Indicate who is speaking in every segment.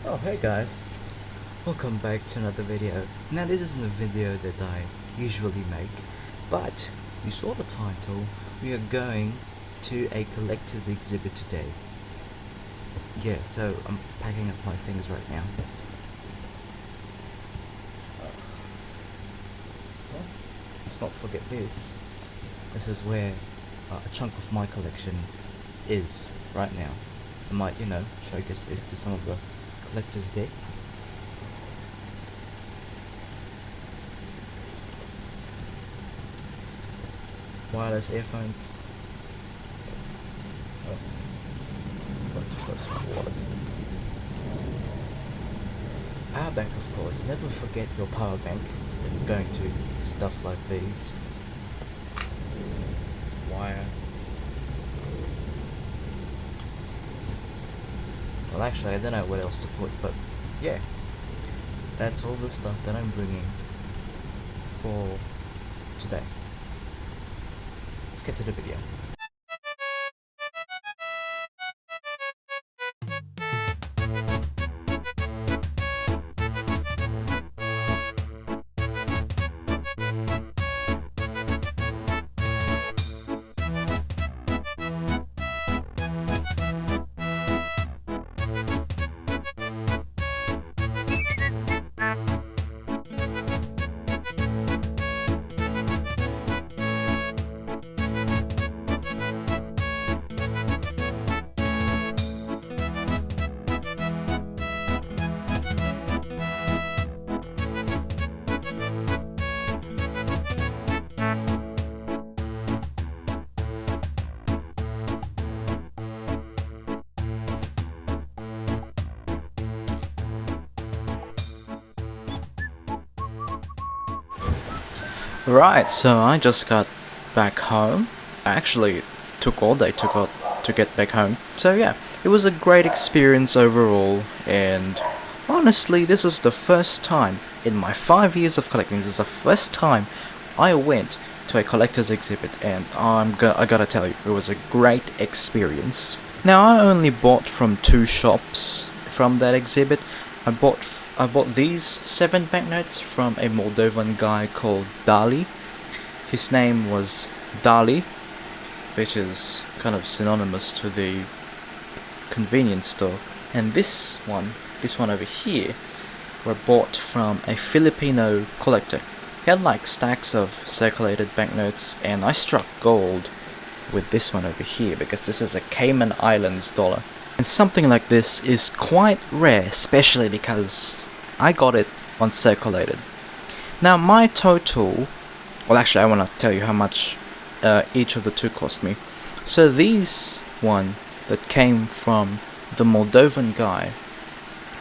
Speaker 1: Oh hey guys, welcome back to another video. Now this isn't a video that I usually make, but you saw the title. We are going to a collector's exhibit today. Yeah, so I'm packing up my things right now. Well, let's not forget this. This is where a chunk of my collection is right now. I might, showcase this to some of the collectors there. Wireless earphones. Oh, forgot to close my wallet. Power bank, of course. Never forget your power bank when going to stuff like these. Wire. Well, actually, I don't know what else to put, but yeah, that's all the stuff that I'm bringing for today. Let's get to the video. Right, so I just got back home. I actually took all day to get back home. So yeah, it was a great experience overall, and honestly, this is the first time in my 5 years of collecting. This is the first time I went to a collector's exhibit, and I gotta tell you, it was a great experience. Now, I only bought from two shops from that exhibit. I bought these 7 banknotes from a Moldovan guy called Dali. His name was Dali, which is kind of synonymous to the convenience store. And this one over here, were bought from a Filipino collector. He had like stacks of circulated banknotes, and I struck gold with this one over here because this is a Cayman Islands dollar. And something like this is quite rare, especially because I got it on circulated. Now my total, well actually I want to tell you how much each of the two cost me. So these one that came from the Moldovan guy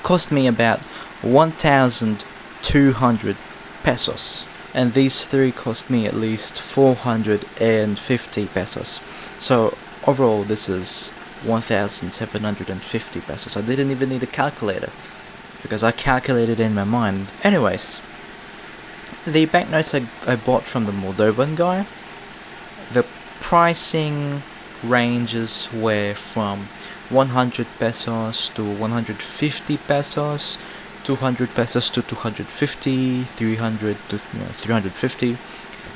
Speaker 1: cost me about 1,200 pesos. And these three cost me at least 450 pesos. So overall this is 1,750 pesos. I didn't even need a calculator because I calculated in my mind. Anyways, the banknotes I bought from the Moldovan guy, the pricing ranges were from 100 pesos to 150 pesos, 200 pesos to 250, 300 to 350.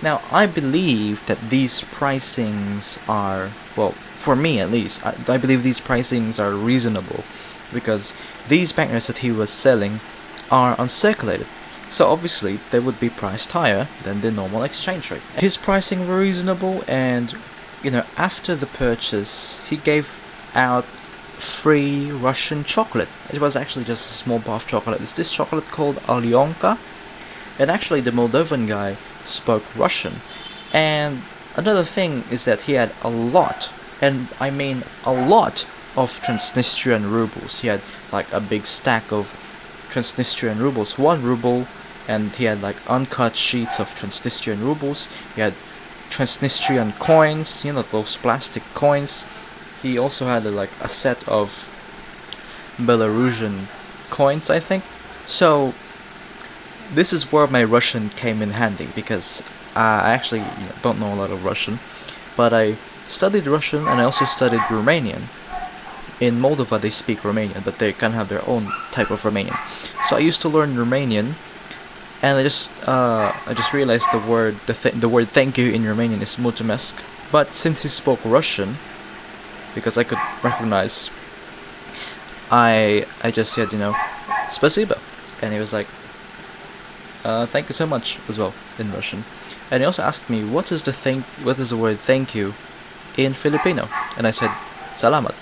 Speaker 1: Now, I believe that these pricings are, well, for me at least, I believe these pricings are reasonable because these banknotes that he was selling are uncirculated. So obviously they would be priced higher than the normal exchange rate. His pricing were reasonable, and after the purchase he gave out free Russian chocolate. It was actually just a small bar of chocolate. It's this chocolate called Alyonka. And actually the Moldovan guy spoke Russian. And another thing is that he had a lot, and I mean a lot, of Transnistrian rubles. He had like a big stack of Transnistrian rubles, 1 ruble, and he had like uncut sheets of Transnistrian rubles. He had Transnistrian coins, those plastic coins. He also had like a set of Belarusian coins, I think. So this is where my Russian came in handy, because I actually don't know a lot of Russian, but I studied Russian and I also studied Romanian. in Moldova they speak Romanian, but they kind of have their own type of Romanian. So I used to learn Romanian, and I just realized the word thank you in Romanian is mulțumesc. But since he spoke Russian, because I could recognize, I just said, spasibo, and he was like, thank you so much as well in Russian. And he also asked me what is the word thank you in Filipino, and I said salamat.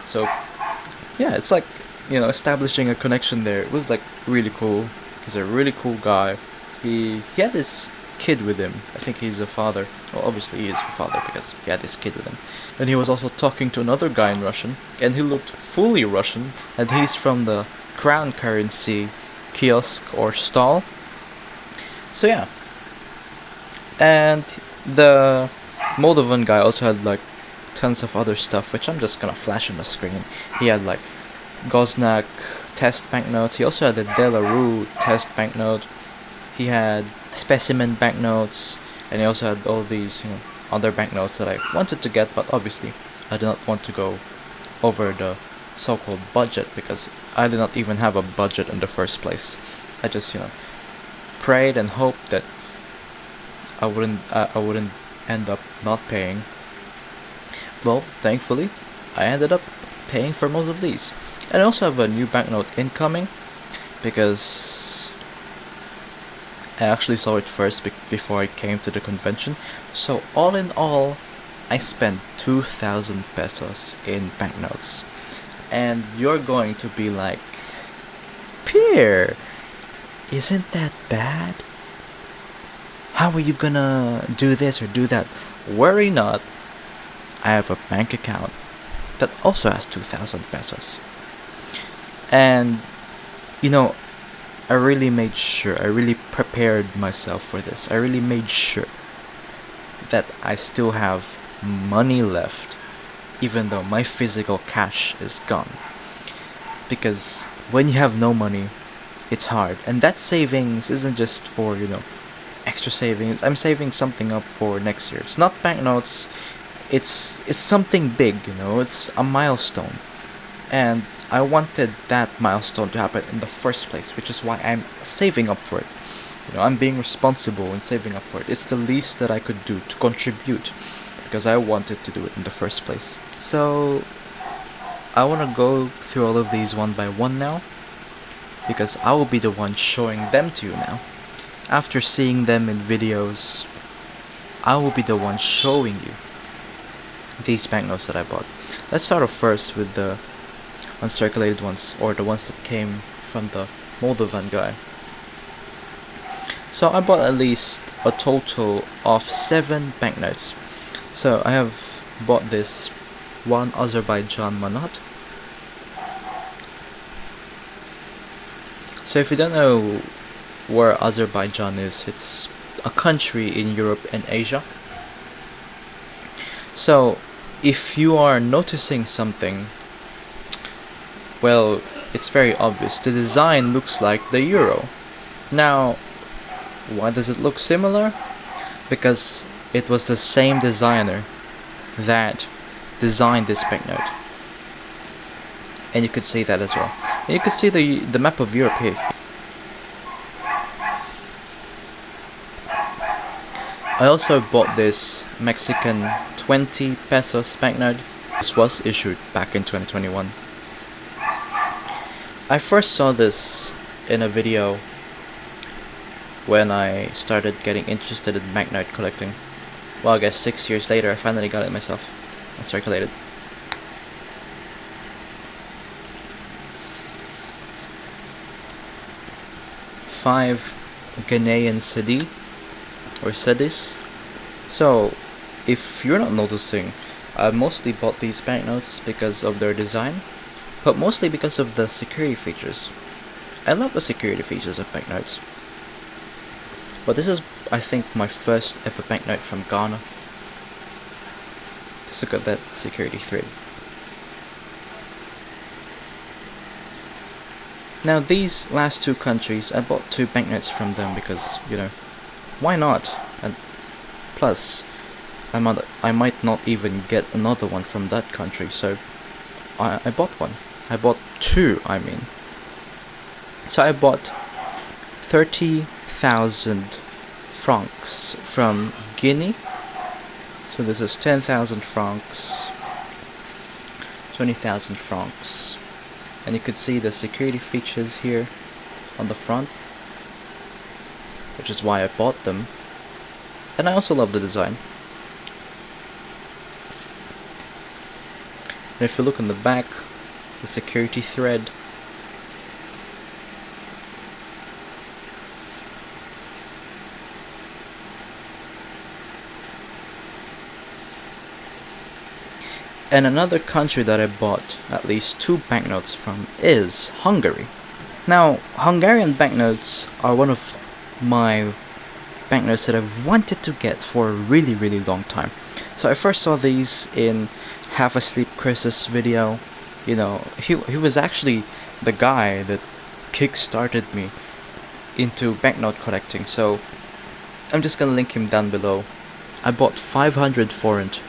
Speaker 1: So yeah, it's like, establishing a connection there. It was like really cool. He's a really cool guy. He had this kid with him. I think he's a father. Well, obviously he is a father because he had this kid with him. And he was also talking to another guy in Russian, and he looked fully Russian, and he's from the crown currency kiosk or stall. So yeah. And the Moldovan guy also had like tons of other stuff, which I'm just gonna flash on the screen. He had like Goznak test banknotes. He also had the Delarue test banknote. He had specimen banknotes, and he also had all these, other banknotes that I wanted to get, but obviously I did not want to go over the so-called budget because I did not even have a budget in the first place. I just, prayed and hoped that I wouldn't end up not paying. Well, thankfully, I ended up paying for most of these. And I also have a new banknote incoming because I actually saw it first before I came to the convention. So all in all, I spent 2,000 pesos in banknotes. And you're going to be like, Pear, isn't that bad? How are you gonna do this or do that? Worry not. I have a bank account that also has 2,000 pesos. And, I really made sure, I really prepared myself for this. I really made sure that I still have money left, even though my physical cash is gone. Because when you have no money, it's hard. And that savings isn't just for, extra savings. I'm saving something up for next year. It's not banknotes. It's something big, it's a milestone. And I wanted that milestone to happen in the first place, which is why I'm saving up for it. I'm being responsible and saving up for it. It's the least that I could do to contribute because I wanted to do it in the first place. So I want to go through all of these one by one now because I will be the one showing them to you now. After seeing them in videos, I will be the one showing you these banknotes that I bought. Let's start off first with the uncirculated ones, or the ones that came from the Moldovan guy. So I bought at least a total of 7 banknotes. So I have bought this one Azerbaijan manat. So if you don't know where Azerbaijan is, it's a country in Europe and Asia. So if you are noticing something, well, it's very obvious. The design looks like the euro. Now, why does it look similar? Because it was the same designer that designed this banknote. And you could see that as well. And you could see the map of Europe here. I also bought this Mexican 20 pesos banknote. This was issued back in 2021. I first saw this in a video when I started getting interested in banknote collecting. Well, I guess 6 years later I finally got it myself and circulated. Five Ghanaian cedi or cedis. So if you're not noticing, I mostly bought these banknotes because of their design, but mostly because of the security features. I love the security features of banknotes. But this is, I think, my first ever banknote from Ghana. Just look at that security thread. Now these last 2 countries, I bought 2 banknotes from them because, why not? And plus, I might not even get another one from that country, so I bought one. I bought two, I mean. So I bought 30,000 francs from Guinea. So this is 10,000 francs, 20,000 francs. And you could see the security features here on the front, which is why I bought them. And I also love the design. And if you look on the back, the security thread, and another country that I bought at least 2 banknotes from is Hungary. Now, Hungarian banknotes are one of my banknotes that I've wanted to get for a really long time. So I first saw these in Half Asleep Chris's video. You know, he was actually the guy that kick-started me into banknote collecting, so I'm just gonna link him down below. I bought 500 forint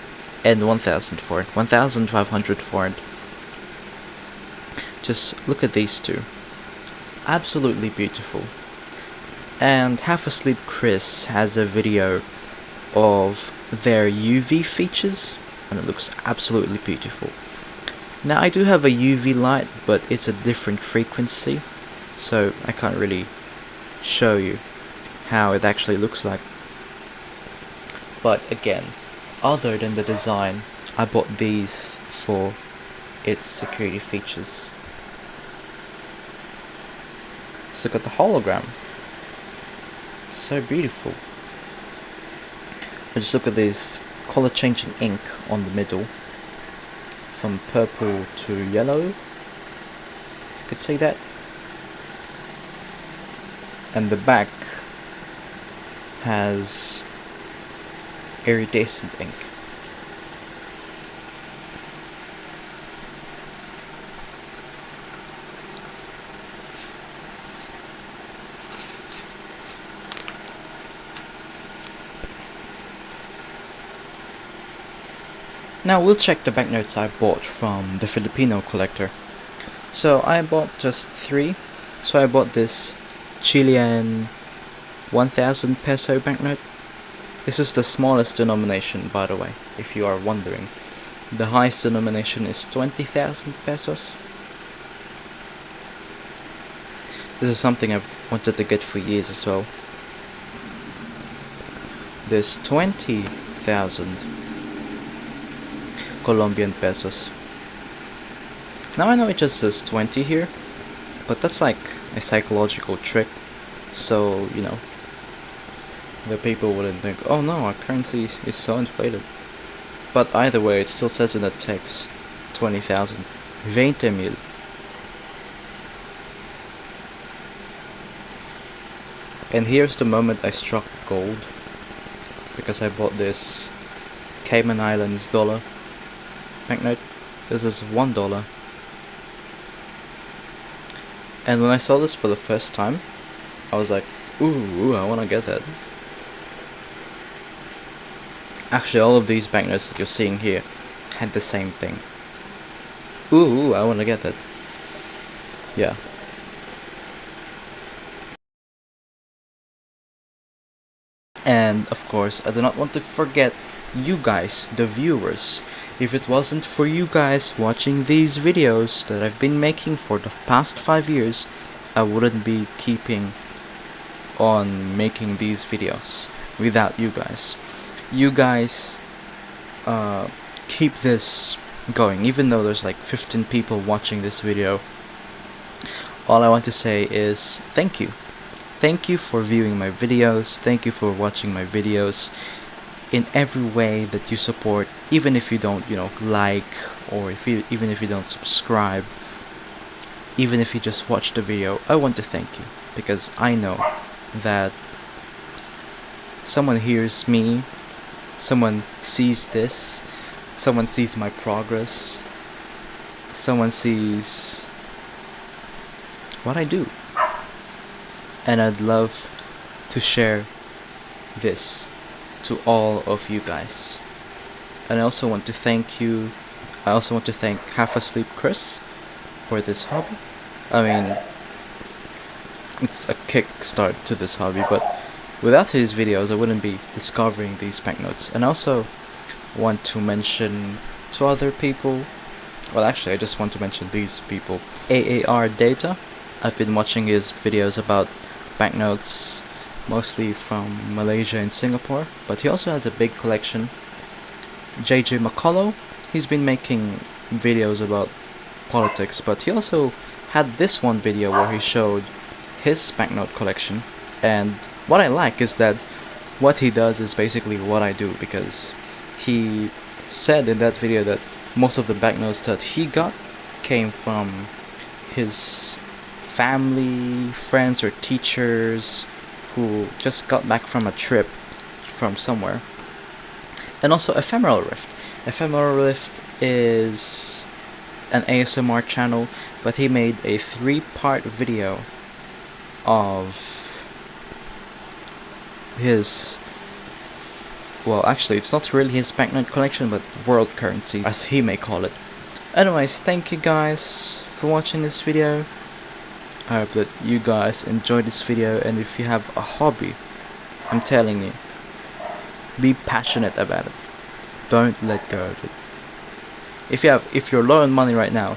Speaker 1: and 1000 forint, 1500 forint. Just look at these two. Absolutely beautiful. And Half Asleep Chris has a video of their UV features, and it looks absolutely beautiful. Now I do have a UV light, but it's a different frequency, so I can't really show you how it actually looks like. But again, other than the design, I bought these for its security features. Let's look at the hologram. So beautiful. And just look at this color changing ink on the middle, from purple to yellow, if you could say that. And the back has iridescent ink. Now we'll check the banknotes I bought from the Filipino collector. So I bought just 3. So I bought this Chilean 1000 peso banknote. This is the smallest denomination, by the way, if you are wondering. The highest denomination is 20,000 pesos. This is something I've wanted to get for years as well. There's 20,000 Colombian pesos. Now I know it just says 20 here, but that's like a psychological trick, so you know, the people wouldn't think, oh no, our currency is so inflated. But either way, it still says in the text 20,000, 20,000. And here's the moment I struck gold, because I bought this Cayman Islands dollar banknote. This is $1. And when I saw this for the first time, I was like, ooh, I wanna get that. Actually, all of these banknotes that you're seeing here had the same thing. Ooh, I wanna get that. Yeah. And of course, I do not want to forget you guys, the viewers. If it wasn't for you guys watching these videos that I've been making for the past 5 years, I wouldn't be keeping on making these videos without you guys. You guys keep this going, even though there's like 15 people watching this video. All I want to say is thank you. Thank you for viewing my videos. Thank you for watching my videos. In every way that you support, even if you don't, you know, like, or even if you don't subscribe, even if you just watch the video, I want to thank you, because I know that someone hears me, someone sees this, someone sees my progress, someone sees what I do, and I'd love to share this to all of you guys. And I also want to thank you I also want to thank Half Asleep Chris for this hobby. I mean, it's a kickstart to this hobby, but without his videos I wouldn't be discovering these banknotes. And I also want to mention two other people. Well, actually, I just want to mention these people. AAR Data. I've been watching his videos about banknotes, mostly from Malaysia and Singapore, but he also has a big collection. JJ McCullough. He's been making videos about politics, but he also had this one video where he showed his banknote collection. And what I like is that what he does is basically what I do, because he said in that video that most of the banknotes that he got came from his family, friends, or teachers who just got back from a trip from somewhere. And also Ephemeral Rift. Ephemeral Rift is an ASMR channel, but he made a 3-part video of his, well, actually it's not really his banknote collection, but world currency, as he may call it. Anyways, thank you guys for watching this video. I hope that you guys enjoyed this video, and if you have a hobby, I'm telling you, be passionate about it. Don't let go of it. If you're low on money right now,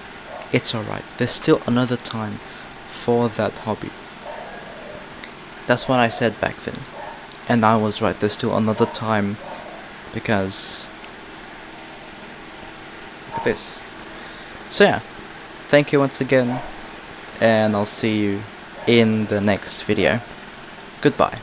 Speaker 1: it's alright. There's still another time for that hobby. That's what I said back then, and I was right. There's still another time, because look at this. So yeah, thank you once again, and I'll see you in the next video. Goodbye.